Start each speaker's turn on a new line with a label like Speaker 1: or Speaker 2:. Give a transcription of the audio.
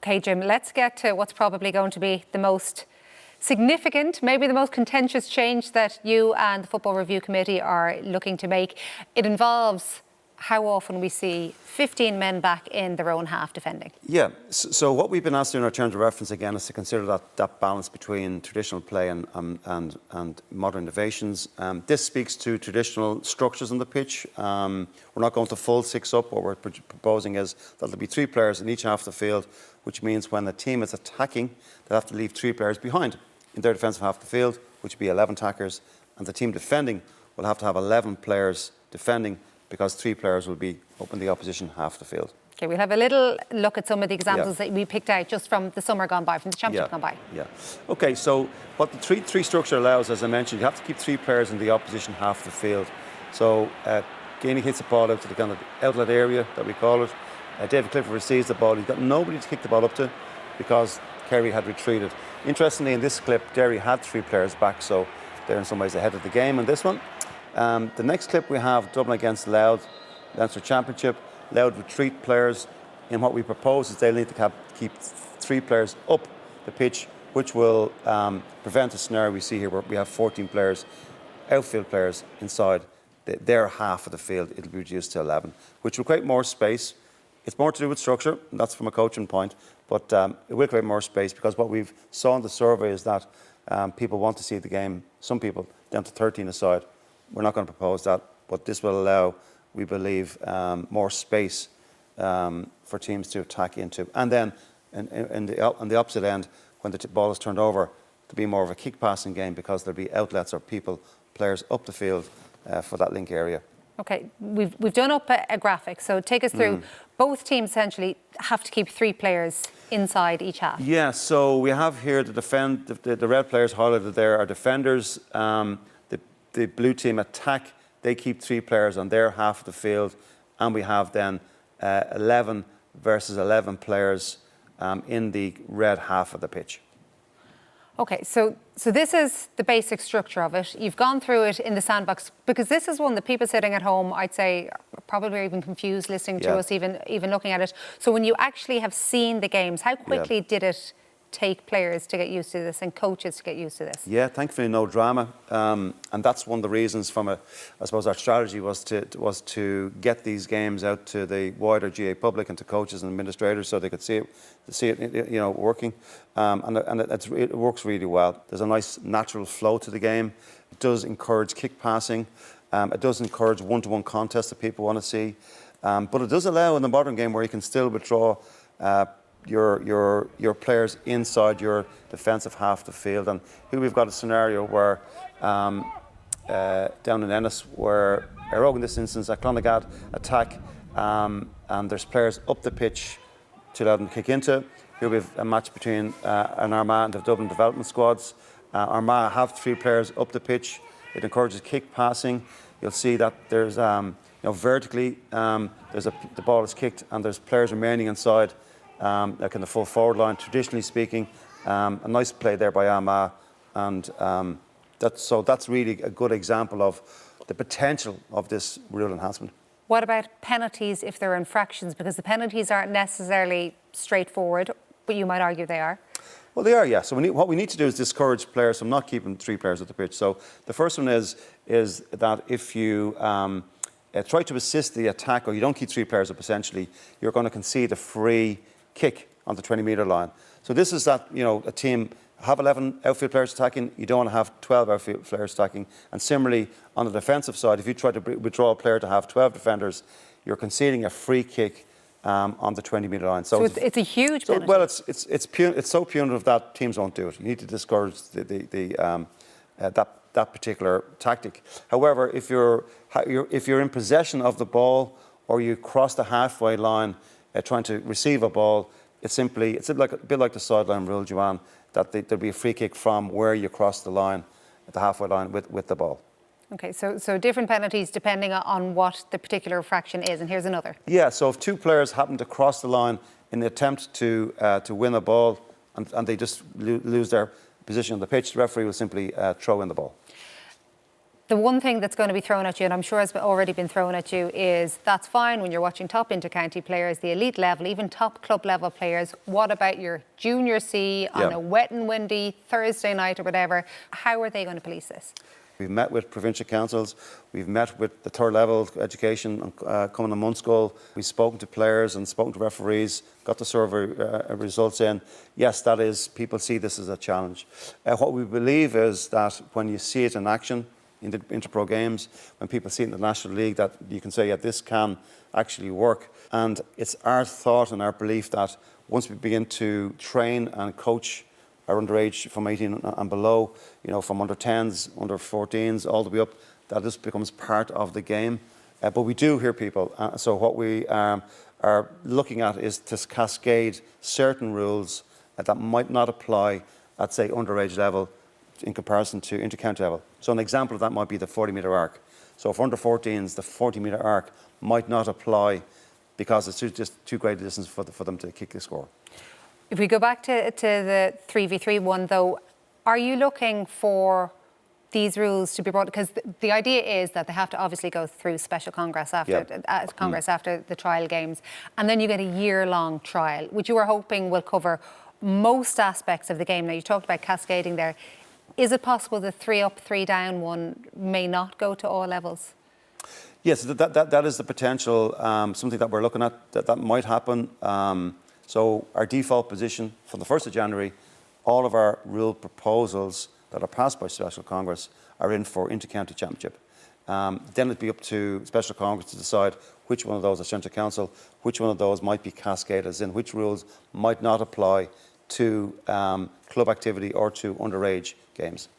Speaker 1: OK, Jim, let's get to what's probably going to be the most significant, maybe the most contentious change that you and the Football Review Committee are looking to make. It involves how often we see 15 men back in their own half defending.
Speaker 2: Yeah, so what we've been asked to do in our terms of reference again is to consider that balance between traditional play and modern innovations. This speaks to traditional structures on the pitch. We're not going to full six up. What we're proposing is that there'll be 3 players in each half of the field, which means when the team is attacking, they'll have to leave 3 players behind in their defensive half of the field, which would be 11 attackers, and the team defending will have to have 11 players defending, because 3 players will be up in the opposition half of the field.
Speaker 1: OK, we'll have a little look at some of the examples that we picked out just from the summer gone by, from the championship gone by.
Speaker 2: Yeah. OK, so what the 3 structure allows, as I mentioned, you have to keep 3 players in the opposition half of the field. So Gainey hits the ball out to the kind of outlet area that we call it. David Clifford receives the ball. He's got nobody to kick the ball up to because Kerry had retreated. Interestingly, in this clip, Derry had 3 players back, so they're in some ways ahead of the game in this one. The next clip we have Dublin against Louth, Leinster Championship. Louth retreat players. And what we propose is they'll need to keep 3 players up the pitch, which will prevent the scenario we see here where we have 14 players, outfield players inside their half of the field. It'll be reduced to 11, which will create more space. It's more to do with structure, and that's from a coaching point, but it will create more space because what we've saw in the survey is that people want to see the game, some people, down to 13 aside. We're not going to propose that, but this will allow, we believe, more space for teams to attack into. And then on the opposite end, when the ball is turned over, to be more of a kick passing game because there'll be outlets or players up the field for that link area. OK,
Speaker 1: we've done up a graphic, so take us through. Both teams essentially have to keep 3 players inside each half.
Speaker 2: Yeah, so we have here the red players highlighted there are defenders. The blue team attack, they keep 3 players on their half of the field, and we have then 11 versus 11 players in the red half of the pitch.
Speaker 1: OK, so this is the basic structure of it. You've gone through it in the sandbox, because this is one that people sitting at home, I'd say, probably are even confused listening to us, even looking at it. So when you actually have seen the games, how quickly did it take players to get used to this and coaches to get used to this?
Speaker 2: Yeah, thankfully no drama, and that's one of the reasons I suppose our strategy was to get these games out to the wider GA public and to coaches and administrators so they could see it working, and it works really well. There's a nice natural flow to the game. It does encourage kick passing. It does encourage one-to-one contests that people want to see, but it does allow in the modern game where you can still withdraw your players inside your defensive half of the field. And here we've got a scenario where down in Ennis, where Erog in this instance, at Clonagad attack, and there's players up the pitch to allow them to kick into. Here we have a match between an Armagh and the Dublin development squads. Armagh have 3 players up the pitch. It encourages kick passing. You'll see that there's vertically the ball is kicked and there's players remaining inside. Like in the full forward line, traditionally speaking, a nice play there by Armagh, and that's really a good example of the potential of this rule enhancement.
Speaker 1: What about penalties if there are infractions? Because the penalties aren't necessarily straightforward, but you might argue they are.
Speaker 2: Well, they are, yeah. So what we need to do is discourage players from not keeping 3 players at the pitch. So the first one is that if you try to assist the attack, or you don't keep 3 players up, essentially, you're going to concede a free kick on the 20-metre line. So this is that, a team have 11 outfield players attacking, you don't want to have 12 outfield players attacking. And similarly, on the defensive side, if you try to withdraw a player to have 12 defenders, you're conceding a free kick on the 20-metre line.
Speaker 1: So it's a huge penalty.
Speaker 2: Well, it's so punitive that teams won't do it. You need to discourage that particular tactic. However, if you're in possession of the ball, or you cross the halfway line trying to receive a ball, it's a bit like the sideline rule, Joanne, that there'll be a free kick from where you cross the line, at the halfway line with the ball.
Speaker 1: OK, so different penalties depending on what the particular infraction is, and here's another.
Speaker 2: Yeah, so if 2 players happen to cross the line in the attempt to win a ball, and they just lose their position on the pitch, the referee will simply throw in the ball.
Speaker 1: The one thing that's going to be thrown at you, and I'm sure has already been thrown at you, is that's fine when you're watching top inter-county players, the elite level, even top club level players. What about your junior C on a wet and windy Thursday night or whatever? How are they going to police this?
Speaker 2: We've met with provincial councils, we've met with the third level education coming a month's ago. We've spoken to players and spoken to referees, got the survey results in. Yes, that is, people see this as a challenge. What we believe is that when you see it in action in the inter-pro games, when people see it in the National League, that you can say, yeah, this can actually work. And it's our thought and our belief that once we begin to train and coach our underage from 18 and below, from under 10s, under 14s, all the way up, that this becomes part of the game. But we do hear people. So what we are looking at is to cascade certain rules that might not apply at, say, underage level in comparison to inter-county level. So an example of that might be the 40-metre arc. So for under 14s, the 40-metre arc might not apply because it's just too great a distance for them to kick the score.
Speaker 1: If we go back to the 3v3 one, though, are you looking for these rules to be brought? Because the idea is that they have to obviously go through special congress after after the trial games, and then you get a year-long trial, which you are hoping will cover most aspects of the game. Now, you talked about cascading there. Is it possible the 3 up, 3 down one may not go to all levels?
Speaker 2: Yes, that is the potential, something that we're looking at, that might happen. So our default position from the 1st of January, all of our rule proposals that are passed by Special Congress are in for inter-county championship. Then it'd be up to Special Congress to decide which one of those, as Central Council, which one of those might be cascaded, as in which rules might not apply to club activity or to underage games.